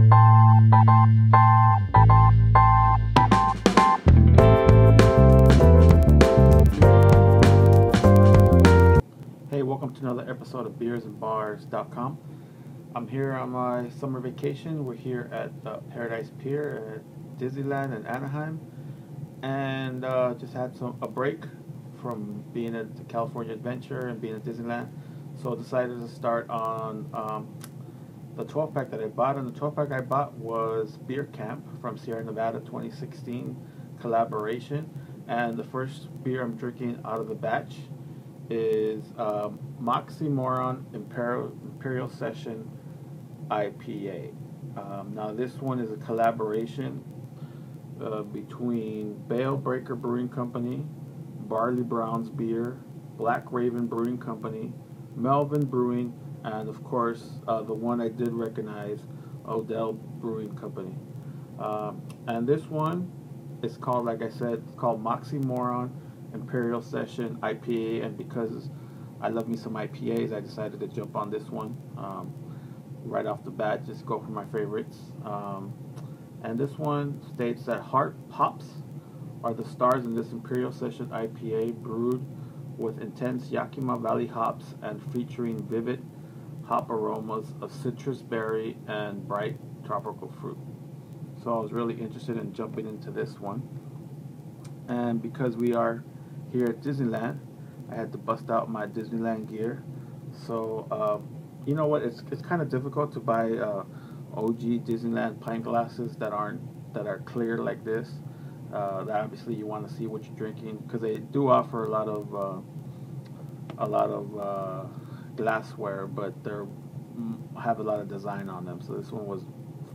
Hey, welcome to another episode of beersandbars.com. I'm here on my summer vacation. We're here at Paradise Pier at Disneyland in Anaheim, and just had a break from being at the California Adventure and being at Disneyland. So I decided to start on the 12-pack that I bought. And the 12-pack I bought was Beer Camp from Sierra Nevada 2016 collaboration. And the first beer I'm drinking out of the batch is Moxymoron Imperial Session IPA. Now this one is a collaboration between Bale Breaker Brewing Company, Barley Browns Beer, Black Raven Brewing Company, Melvin Brewing, and of course the one I did recognize, Odell Brewing Company. And this one is called, like I said, it's called Moxymoron Imperial Session IPA, and because I love me some IPAs, I decided to jump on this one right off the bat, just go for my favorites. And this one states that hops are the stars in this Imperial Session IPA, brewed with intense Yakima Valley hops and featuring vivid hop aromas of citrus, berry, and bright tropical fruit. So I was really interested in jumping into this one, and because we are here at Disneyland, I had to bust out my Disneyland gear. So you know what, it's kind of difficult to buy OG Disneyland pint glasses that are clear like this. That obviously you want to see what you're drinking, because they do offer a lot of glassware, but they have a lot of design on them. So this one was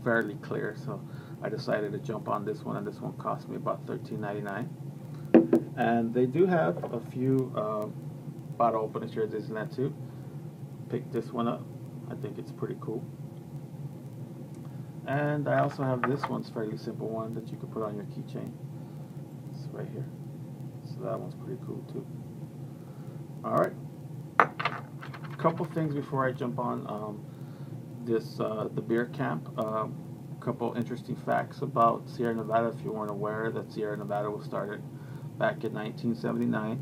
fairly clear, so I decided to jump on this one, and this one cost me about $13.99. And they do have a few bottle openers here at Disneyland too. Picked this one up. I think it's pretty cool. And I also have this one's fairly simple one that you can put on your keychain. It's right here. So that one's pretty cool too. Alright. A couple things before I jump on the Beer Camp. Couple interesting facts about Sierra Nevada, if you weren't aware that Sierra Nevada was started back in 1979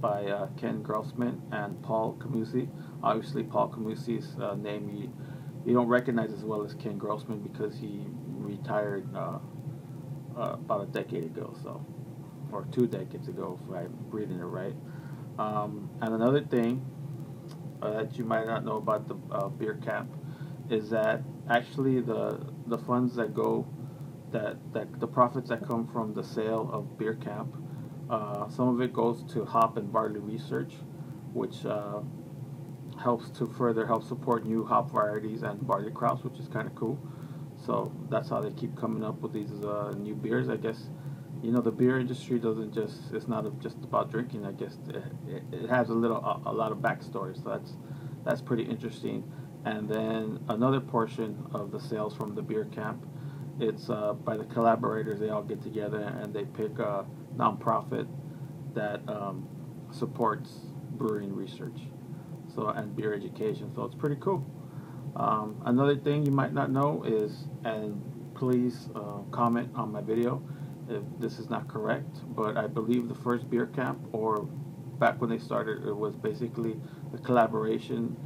by Ken Grossman and Paul Camusi. Obviously, Paul Camusi's name you don't recognize as well as Ken Grossman, because he retired about a decade ago, so, or 2 decades ago, if I'm reading it right. And another thing that you might not know about the Beer Camp is that actually the funds that go, that the profits that come from the sale of Beer Camp, some of it goes to hop and barley research, which helps to further help support new hop varieties and barley crops, which is kind of cool. So that's how they keep coming up with these new beers. I guess, you know, the beer industry doesn't just, it's not just about drinking. I guess it has a lot of backstory, so that's pretty interesting. And then another portion of the sales from the Beer Camp, it's by the collaborators. They all get together and they pick a nonprofit that supports brewing research, so, and beer education. So it's pretty cool. Another thing you might not know is, and please comment on my video if this is not correct, but I believe the first Beer Camp, or back when they started, it was basically a collaboration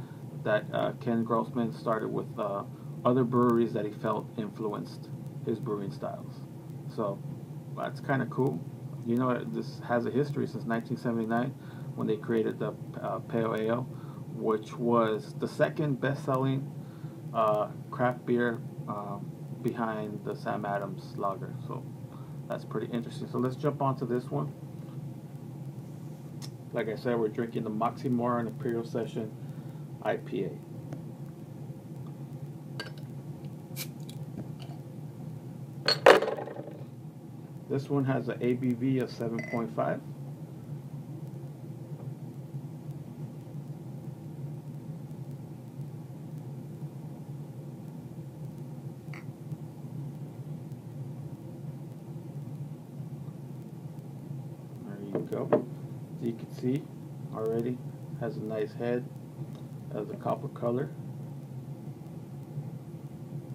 that Ken Grossman started with other breweries that he felt influenced his brewing styles. So that's kind of cool. You know, this has a history since 1979 when they created the Pale Ale, which was the second best-selling craft beer behind the Sam Adams Lager. So that's pretty interesting. So let's jump onto this one. Like I said, we're drinking the Moxymoron Imperial Session IPA. This one has an ABV of 7.5. There you go. As you can see already, has a nice head, has a copper color.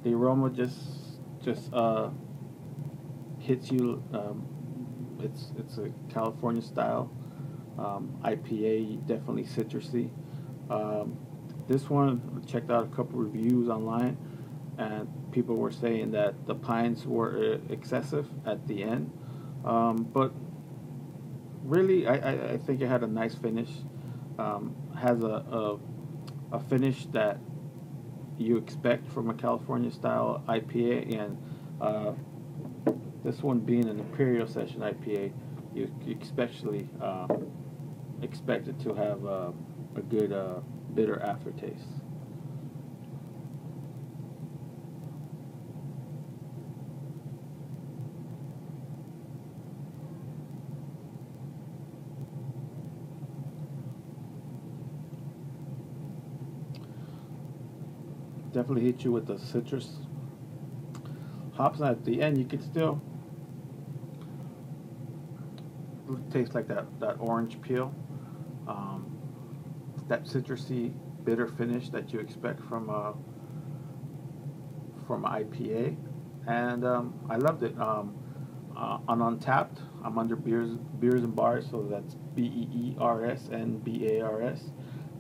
The aroma just hits you. It's a California style IPA, definitely citrusy. Um, this one, I checked out a couple reviews online, and people were saying that the pines were excessive at the end. But really, I think it had a nice finish. Has a finish that you expect from a California style IPA, and this one being an Imperial Session IPA, you especially expect it to have a good bitter aftertaste. Definitely hit you with the citrus hops, and at the end you can still taste like that orange peel, um, that citrusy bitter finish that you expect from IPA, and I loved it. On Untapped, I'm under beers and bars, so that's BEERS and BARS.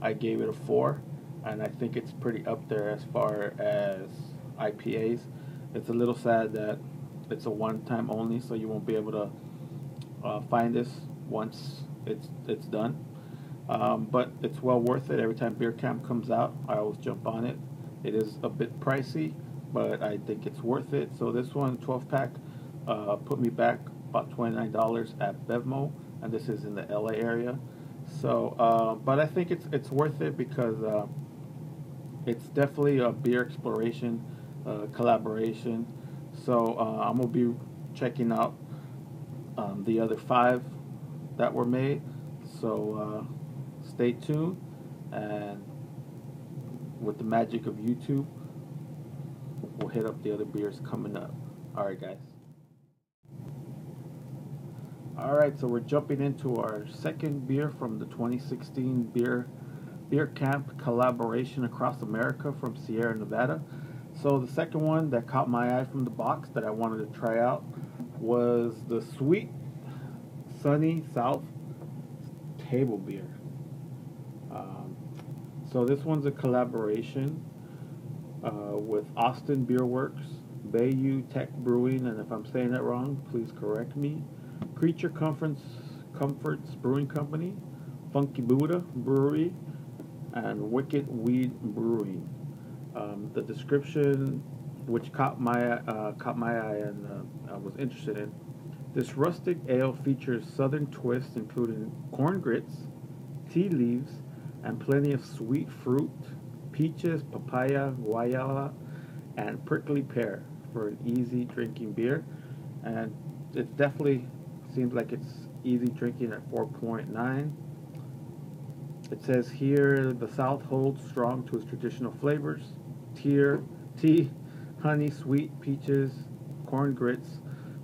I gave it a 4, and I think it's pretty up there as far as IPAs. It's a little sad that it's a one-time only, so you won't be able to find this once it's done. But it's well worth it. Every time Beer Camp comes out, I always jump on it. It is a bit pricey, but I think it's worth it. So this one, 12-pack, put me back about $29 at Bevmo, and this is in the LA area. So, but I think it's worth it because it's definitely a beer exploration collaboration. So I'm gonna be checking out the other 5 that were made. So stay tuned, and with the magic of YouTube, we'll hit up the other beers coming up. All right, guys. All right, so we're jumping into our second beer from the 2016 Beer Camp collaboration across America from Sierra Nevada. So the second one that caught my eye from the box that I wanted to try out was the Sweet Sunny South Table Beer. So this one's a collaboration with Austin Beer Works, Bayou Tech Brewing, and if I'm saying that wrong, please correct me. Creature Comforts Brewing Company, Funky Buddha Brewery, and Wicked Weed Brewing. The description, which caught my eye and I was interested in. This rustic ale features southern twists, including corn grits, tea leaves, and plenty of sweet fruit, peaches, papaya, guayaba, and prickly pear for an easy drinking beer. And it definitely seems like it's easy drinking at 4.9. It says here the South holds strong to its traditional flavors: tea, honey, sweet peaches, corn grits.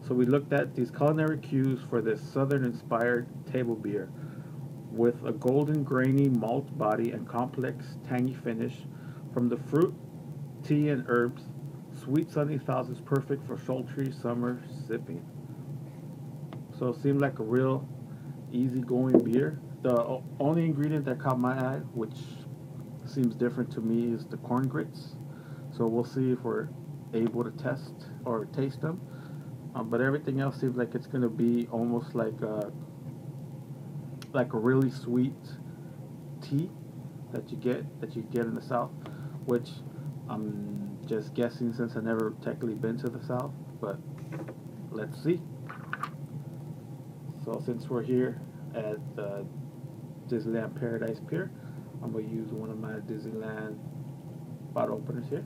So we looked at these culinary cues for this southern-inspired table beer with a golden grainy malt body and complex tangy finish from the fruit, tea, and herbs. Sweet Sunny South is perfect for sultry summer sipping. So it seemed like a real easygoing beer. The only ingredient that caught my eye, which seems different to me, is the corn grits. So we'll see if we're able to test or taste them. But everything else seems like it's going to be almost like a really sweet tea that you get in the South, which I'm just guessing since I've never technically been to the South. But let's see. So since we're here at Disneyland Paradise Pier, I'm going to use one of my Disneyland bottle openers here.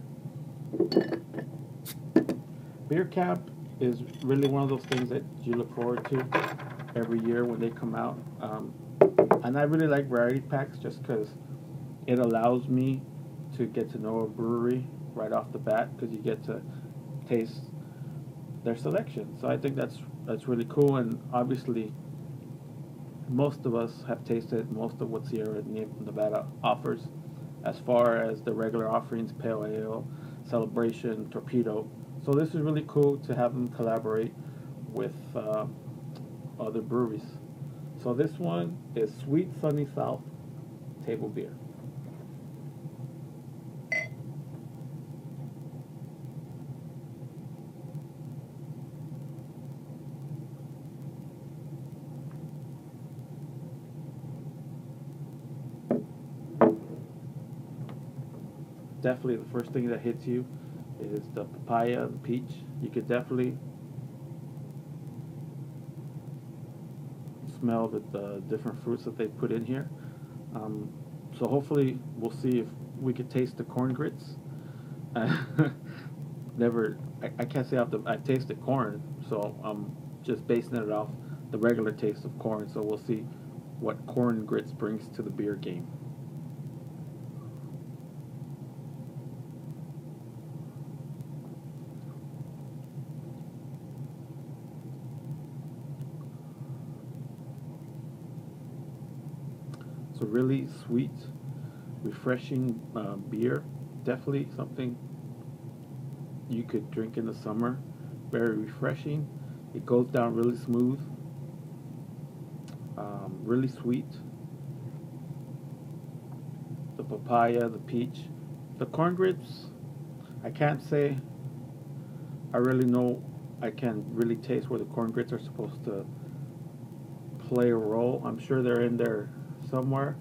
Beer Camp is really one of those things that you look forward to every year when they come out. And I really like variety packs just because it allows me to get to know a brewery right off the bat, because you get to taste their selection. So I think that's really cool, and obviously most of us have tasted most of what Sierra Nevada offers as far as the regular offerings: pale ale, Celebration, Torpedo. So this is really cool to have them collaborate with other breweries. So this one is Sweet Sunny South Table Beer. Definitely the first thing that hits you is the papaya, the peach. You could definitely smell the different fruits that they put in here. So hopefully we'll see if we could taste the corn grits. I can't say I've tasted corn, so I'm just basing it off the regular taste of corn. So we'll see what corn grits brings to the beer game. It's a really sweet, refreshing beer. Definitely something you could drink in the summer. Very refreshing. It goes down really smooth. Really sweet. The papaya, the peach, the corn grits. I can't say I really know. I can really taste where the corn grits are supposed to play a role. I'm sure they're in there somewhere.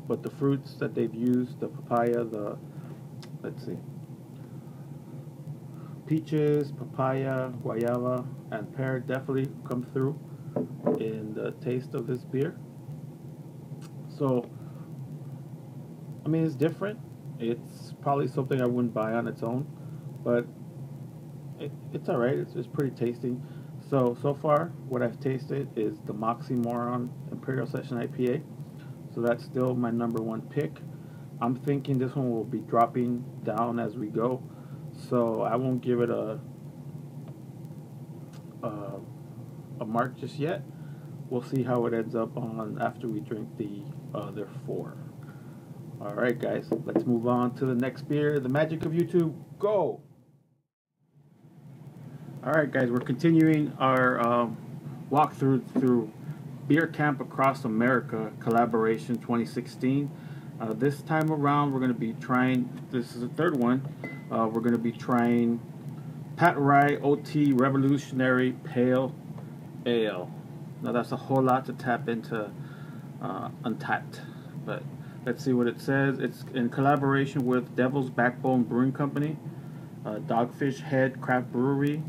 But the fruits that they've used, the papaya, let's see, peaches, papaya, guayaba, and pear definitely come through in the taste of this beer. So, I mean, it's different. It's probably something I wouldn't buy on its own, but it's alright. It's pretty tasty. So far, what I've tasted is the Moxie-Moron Imperial Session IPA. So that's still my #1 pick. I'm thinking this one will be dropping down as we go, so I won't give it a mark just yet. We'll see how it ends up on after we drink the other 4. All right, guys, let's move on to the next beer. The magic of YouTube, go! All right, guys, we're continuing our walkthrough through Beer Camp Across America collaboration 2016. This time around, we're going to be trying, this is the 3rd one, we're going to be trying Pat Rye OT Revolutionary Pale Ale. Now that's a whole lot to tap into Untappd, but let's see what it says. It's in collaboration with Devil's Backbone Brewing Company, Dogfish Head Craft Brewery,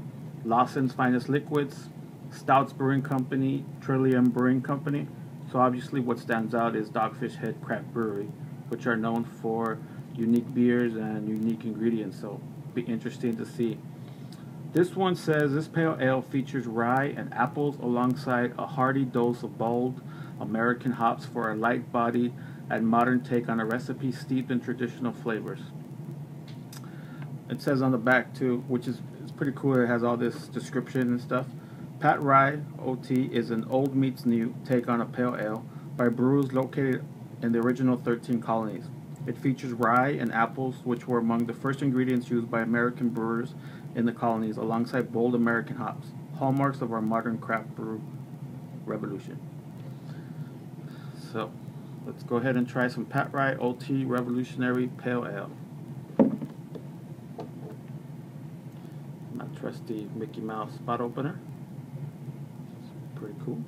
Lawson's Finest Liquids, Stouts Brewing Company, Trillium Brewing Company. So obviously what stands out is Dogfish Head Craft Brewery, which are known for unique beers and unique ingredients. So be interesting to see. This one says this pale ale features rye and apples alongside a hearty dose of bold American hops for a light-bodied and modern take on a recipe steeped in traditional flavors. It says on the back too, which is pretty cool. It has all this description and stuff. Pat Rye OT is an old meets new take on a pale ale by brewers located in the original 13 colonies. It features rye and apples, which were among the first ingredients used by American brewers in the colonies, alongside bold American hops, hallmarks of our modern craft brew revolution. So, let's go ahead and try some Pat Rye OT Revolutionary Pale Ale. My trusty Mickey Mouse spot opener. It's pretty cool.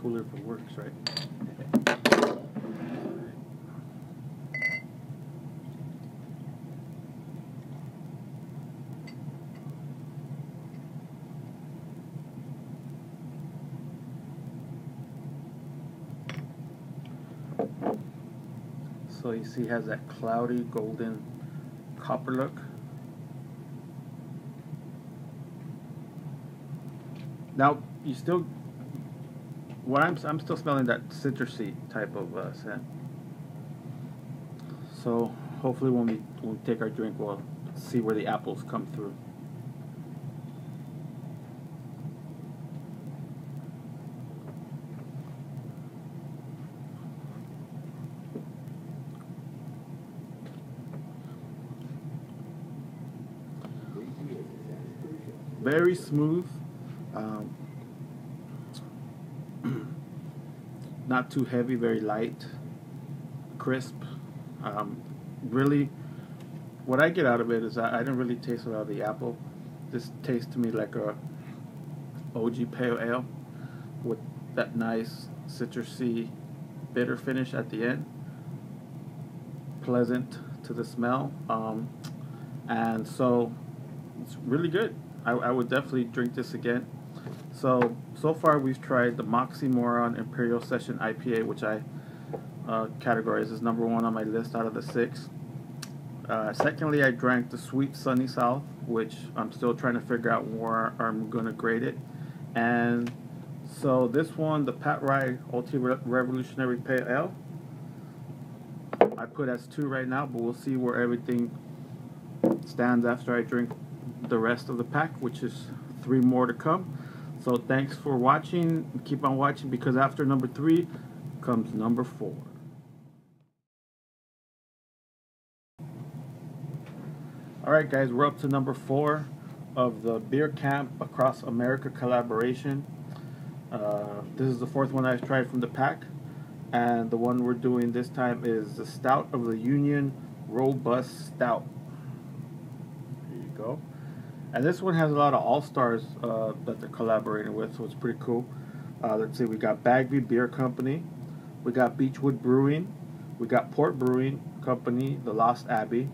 Cooler if it works, right? So you see it has that cloudy golden copper look. Now you still, I'm still smelling that citrusy type of scent. So hopefully when we take our drink, we'll see where the apples come through. Very smooth, not too heavy, very light, crisp. Really, what I get out of it is I didn't really taste a lot of the apple. This tastes to me like a OG pale ale with that nice citrusy bitter finish at the end. Pleasant to the smell, and so it's really good. I would definitely drink this again. So far we've tried the Moxie-Moron Imperial Session IPA, which I categorize as number 1 on my list out of the 6. Secondly, I drank the Sweet Sunny South, which I'm still trying to figure out where I'm going to grade it. And so this one, the Pat Rye Ultimate Revolutionary Pale Ale, I put as 2 right now, but we'll see where everything stands after I drink the rest of the pack, which is 3 more to come. So thanks for watching. Keep on watching, because after number 3 comes number 4. Alright guys, we're up to number 4 of the Beer Camp Across America collaboration. This is the 4th one I've tried from the pack, and the one we're doing this time is the Stout of the Union Robust Stout. There you go. And this one has a lot of all-stars that they're collaborating with, so it's pretty cool. Let's see, we got Bagby Beer Company, we got Beechwood Brewing, we got Port Brewing Company, The Lost Abbey,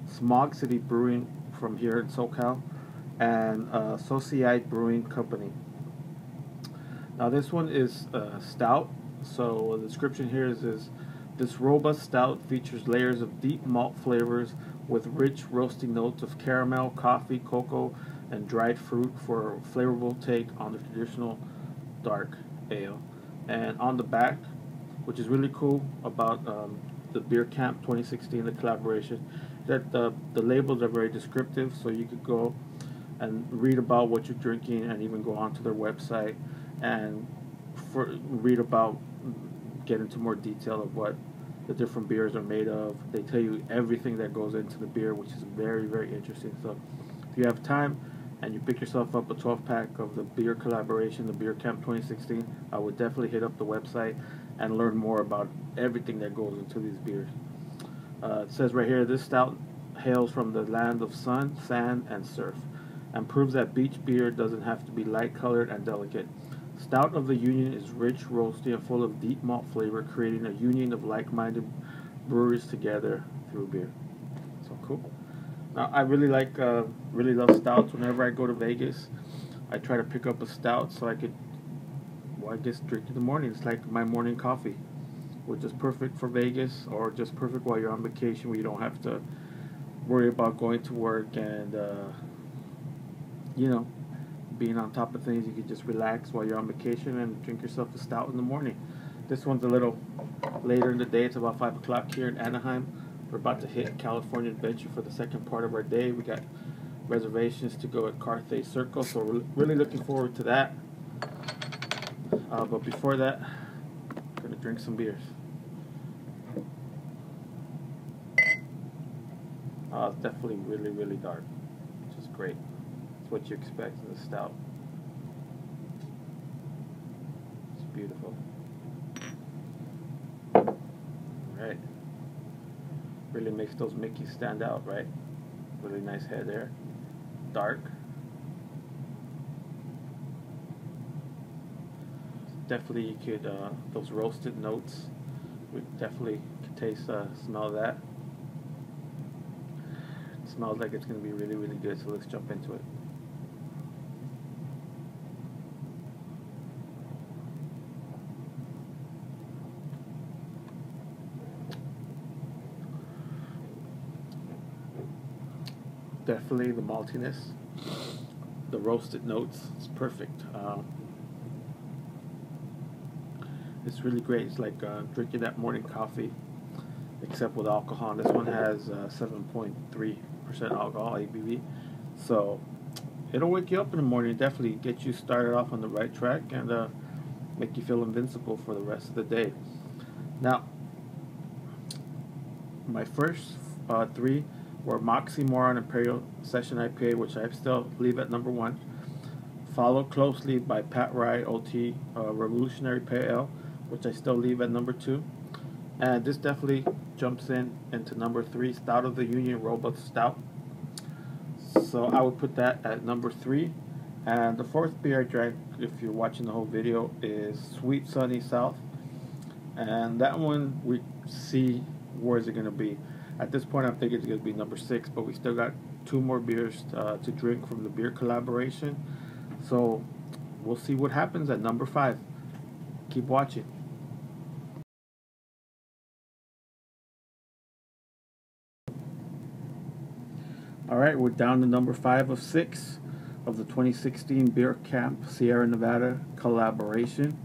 Smog City Brewing from here in SoCal, and Societe Brewing Company. Now this one is stout, so the description here is this robust stout features layers of deep malt flavors with rich roasting notes of caramel, coffee, cocoa, and dried fruit for a flavorful take on the traditional dark ale. And on the back, which is really cool about the Beer Camp 2016, the collaboration, that the labels are very descriptive, so you could go and read about what you're drinking, and even go onto their website and read about, get into more detail of what the different beers are made of. They tell you everything that goes into the beer, which is very, very interesting. So if you have time and you pick yourself up a 12-pack of the beer collaboration, the Beer Camp 2016, I would definitely hit up the website and learn more about everything that goes into these beers. It says right here, this stout hails from the land of sun, sand, and surf, and proves that beach beer doesn't have to be light-colored and delicate. Stout of the Union is rich, roasty, and full of deep malt flavor, creating a union of like-minded breweries together through beer. So cool. Now, I really love stouts. Whenever I go to Vegas, I try to pick up a stout so I could, well, I guess, drink in the morning. It's like my morning coffee, which is perfect for Vegas, or just perfect while you're on vacation, where you don't have to worry about going to work and, you know, being on top of things. You can just relax while you're on vacation and drink yourself a stout in the morning. This one's a little later in the day. It's about 5 o'clock here in Anaheim. We're about to hit California Adventure for the second part of our day. We got reservations to go at Carthay Circle, so we're really looking forward to that. But before that, I'm going to drink some beers. It's definitely really, really dark, which is great. It's what you expect in a stout. It's beautiful. Alright. Really makes those Mickeys stand out, right? Really nice head there. Dark. Definitely you could, those roasted notes, we definitely could taste, smell that. It smells like it's going to be really, really good, so let's jump into it. Definitely the maltiness, the roasted notes, it's perfect. It's really great. It's like drinking that morning coffee, except with alcohol. This one has 7.3% 5% alcohol ABV. So it'll wake you up in the morning, definitely get you started off on the right track, and make you feel invincible for the rest of the day. Now, my first three were Moxie Moron Imperial Session IPA, which I still leave at number 1. Followed closely by Pat Rye OT Revolutionary Pale Ale, which I still leave at number 2. And this definitely jumps into number 3, Stout of the Union Robust Stout. So I would put that at number 3. And the fourth beer I drank, if you're watching the whole video, is Sweet Sunny South. And that one, we see where is it going to be. At this point, I'm thinking it's going to be number 6, but we still got 2 more beers to drink from the beer collaboration. So we'll see what happens at number 5. Keep watching. Alright, we're down to number 5 of 6 of the 2016 Beer Camp Sierra Nevada collaboration.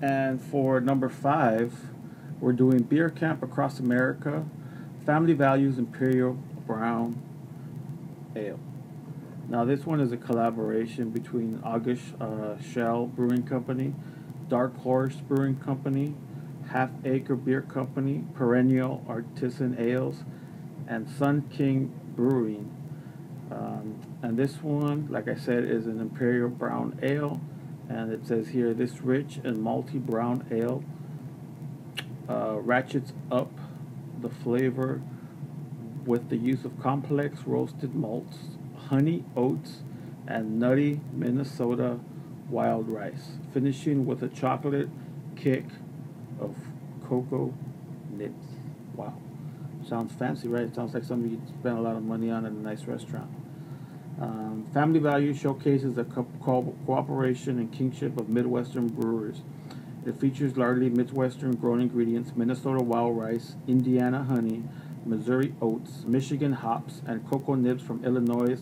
And for number 5, we're doing Beer Camp Across America Family Values Imperial Brown Ale. Now this one is a collaboration between August Shell Brewing Company, Dark Horse Brewing Company, Half Acre Beer Company, Perennial Artisan Ales, and Sun King Brewing. And this one, like I said, is an Imperial Brown Ale, and it says here, this rich and malty brown ale ratchets up the flavor with the use of complex roasted malts, honey oats, and nutty Minnesota wild rice, finishing with a chocolate kick of cocoa nibs. Wow. Sounds fancy, right? It sounds like something you'd spend a lot of money on at a nice restaurant. Family Value showcases the cooperation and kingship of Midwestern brewers. It features largely Midwestern grown ingredients, Minnesota wild rice, Indiana honey, Missouri oats, Michigan hops, and cocoa nibs from Illinois,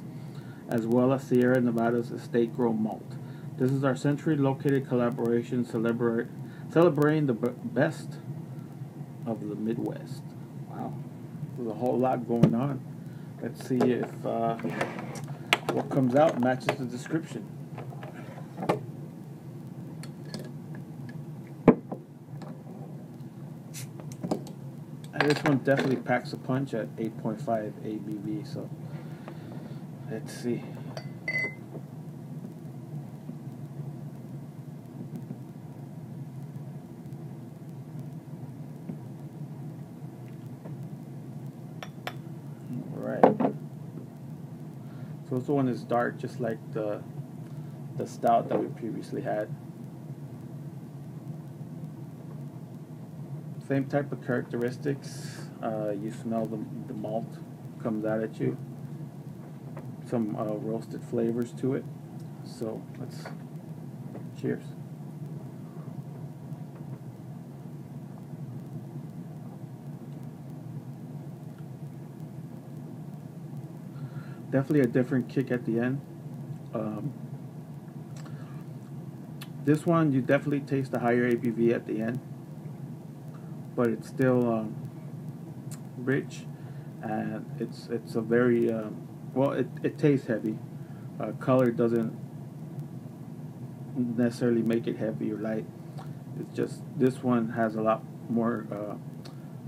as well as Sierra Nevada's estate-grown malt. This is our century-located collaboration celebrating the best of the Midwest. Wow, there's a whole lot going on. Let's see if what comes out matches the description. And this one definitely packs a punch at 8.5 ABV, so let's see. Alright. So this one is dark, just like the stout that we previously had. Same type of characteristics. You smell the malt comes out at you. Some roasted flavors to it. So let's cheers. Definitely a different kick at the end. This one, you definitely taste the higher ABV at the end, but it's still rich, and it's a very well, it tastes heavy. Color doesn't necessarily make it heavy or light. It's just this one has a lot more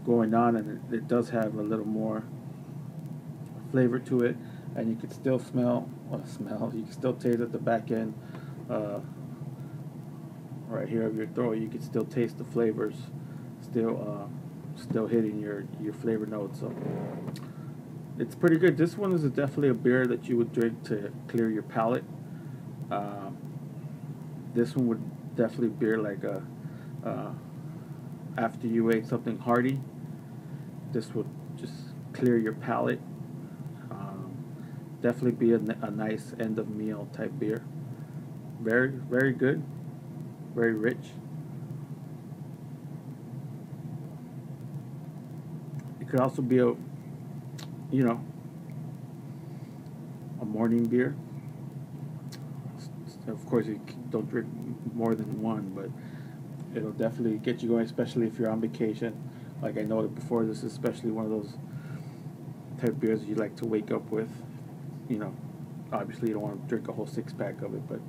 going on, and it does have a little more flavor to it, and you can still you can still taste at the back end right here of your throat. You can still taste the flavors still hitting your flavor notes. So it's pretty good. This one is definitely a beer that you would drink to clear your palate. This one would definitely beer like after you ate something hearty. This would just clear your palate. Definitely be a nice end of meal type beer. Very, very good. Very rich. It could also be a morning beer. Of course, you don't drink more than one, but it'll definitely get you going, especially if you're on vacation. Like I noted before, this is especially one of those type of beers you like to wake up with. You know, obviously you don't want to drink a whole 6-pack of it, but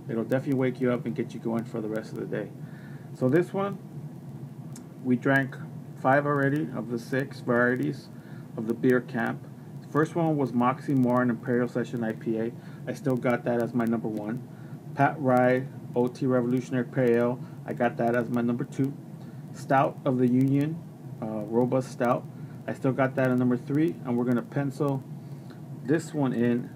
it'll definitely wake you up and get you going for the rest of the day. So this one, we drank 5 already of the 6 varieties of the beer camp. The first one was Moxie Moran Imperial Session IPA. I still got that as my number 1. Pat Rye OT Revolutionary Pale Ale, I got that as my number 2. Stout of the Union, Robust Stout, I still got that at number 3, and we're going to pencil this one in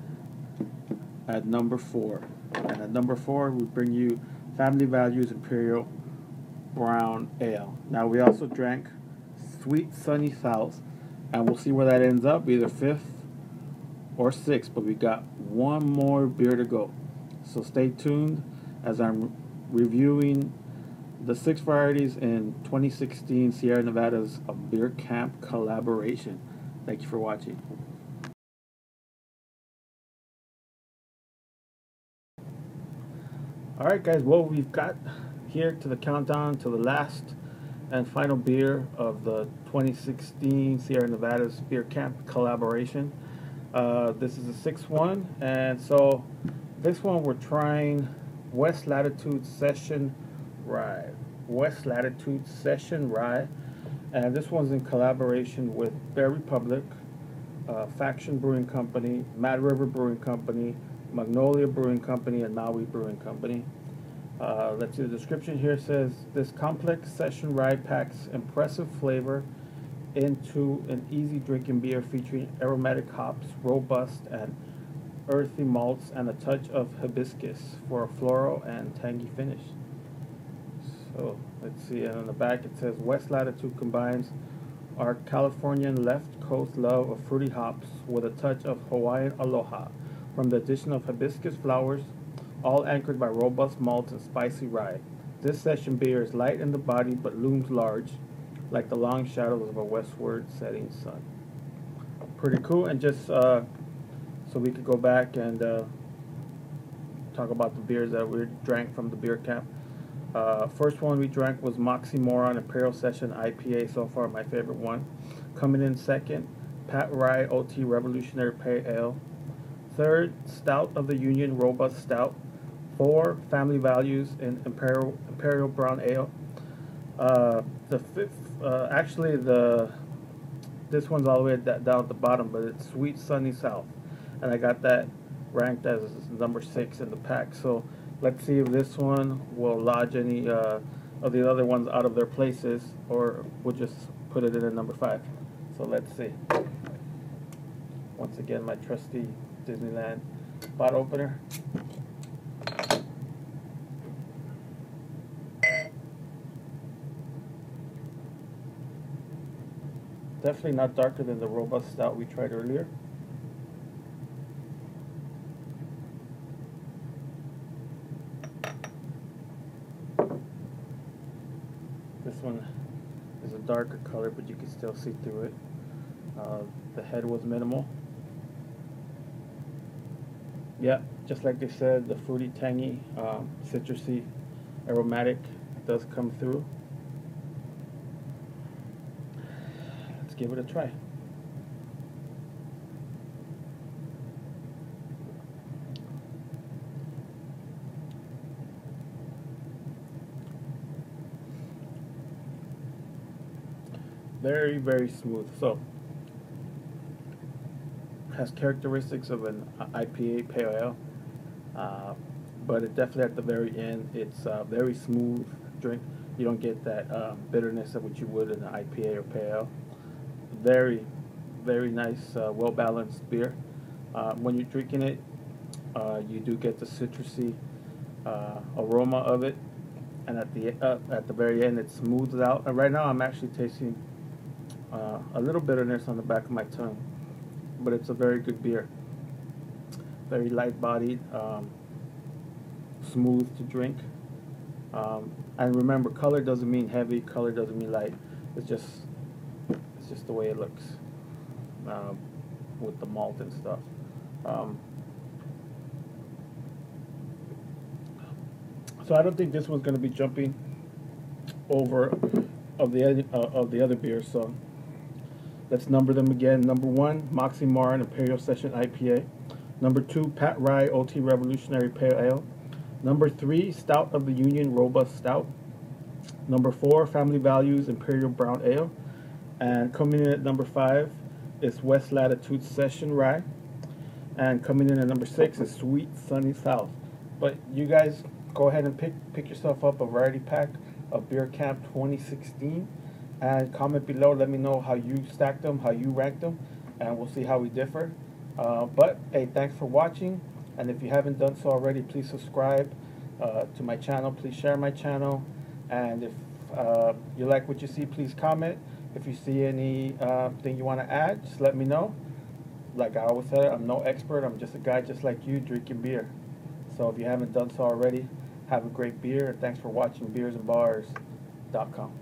at number 4. And at number 4, we bring you Family Values Imperial Brown Ale. Now, we also drank Sweet Sunny South, and we'll see where that ends up, either 5th or 6th, but we got one more beer to go. So stay tuned as I'm reviewing the 6 varieties in 2016 Sierra Nevada's Beer Camp collaboration. Thank you for watching. Alright guys, well, we've got here to the countdown to the last and final beer of the 2016 Sierra Nevada's Beer Camp collaboration. This is the 6th one, and so this one we're trying West Latitude Session Rye. West Latitude Session Rye, and this one's in collaboration with Bear Republic, Faction Brewing Company, Mad River Brewing Company, Magnolia Brewing Company, and Maui Brewing Company. Let's see, the description here says, this complex session rye packs impressive flavor into an easy drinking beer featuring aromatic hops, robust and earthy malts, and a touch of hibiscus for a floral and tangy finish. So let's see, and on the back it says, West Latitude combines our Californian left coast love of fruity hops with a touch of Hawaiian aloha from the addition of hibiscus flowers, all anchored by robust malts and spicy rye. This session beer is light in the body but looms large, like the long shadows of a westward setting sun. Pretty cool. And just so we could go back and talk about the beers that we drank from the beer camp. First one we drank was Moxie Moran Imperial Session IPA, so far my favorite one. Coming in second, Pat Rye OT Revolutionary Pale Ale. Third, Stout of the Union Robust Stout. 4, Family Values in Imperial Brown Ale. The 5th, actually this one's all the way down at the bottom, but it's Sweet Sunny South, and I got that ranked as number 6 in the pack. So let's see if this one will lodge any of the other ones out of their places, or we'll just put it in at number 5. So let's see. Once again, my trusty Disneyland bottle opener. Definitely not darker than the Robust Stout we tried earlier. This one is a darker color, but you can still see through it. The head was minimal. Yeah, just like they said, the fruity, tangy, citrusy, aromatic does come through. Let's give it a try. Very, very smooth. So, has characteristics of an IPA pale ale, but it definitely at the very end, it's a very smooth drink. You don't get that bitterness of what you would in an IPA or pale ale. Very, very nice, well-balanced beer. When you're drinking it, you do get the citrusy aroma of it, and at the very end, it smooths out. And right now, I'm actually tasting a little bitterness on the back of my tongue, but it's a very good beer. Very light-bodied, smooth to drink. And remember, color doesn't mean heavy. Color doesn't mean light. It's just the way it looks with the malt and stuff. So I don't think this one's going to be jumping over of the other beers. So Let's number them again. Number 1, Moxie Martin Imperial Session IPA. Number 2, Pat Rye OT Revolutionary Pale Ale. Number 3, Stout of the Union Robust Stout. Number 4, Family Values Imperial Brown Ale. And coming in at number 5 is West Latitude Session Rye. And coming in at number 6 is Sweet Sunny South. But you guys go ahead and pick yourself up a variety pack of Beer Camp 2016. And comment below, let me know how you stacked them, how you ranked them, and we'll see how we differ. But hey, thanks for watching, and if you haven't done so already, please subscribe to my channel. Please share my channel, and if you like what you see, please comment. If you see any thing you want to add, just let me know. Like I always said, I'm no expert. I'm just a guy just like you drinking beer. So if you haven't done so already, have a great beer. Thanks for watching beersandbars.com.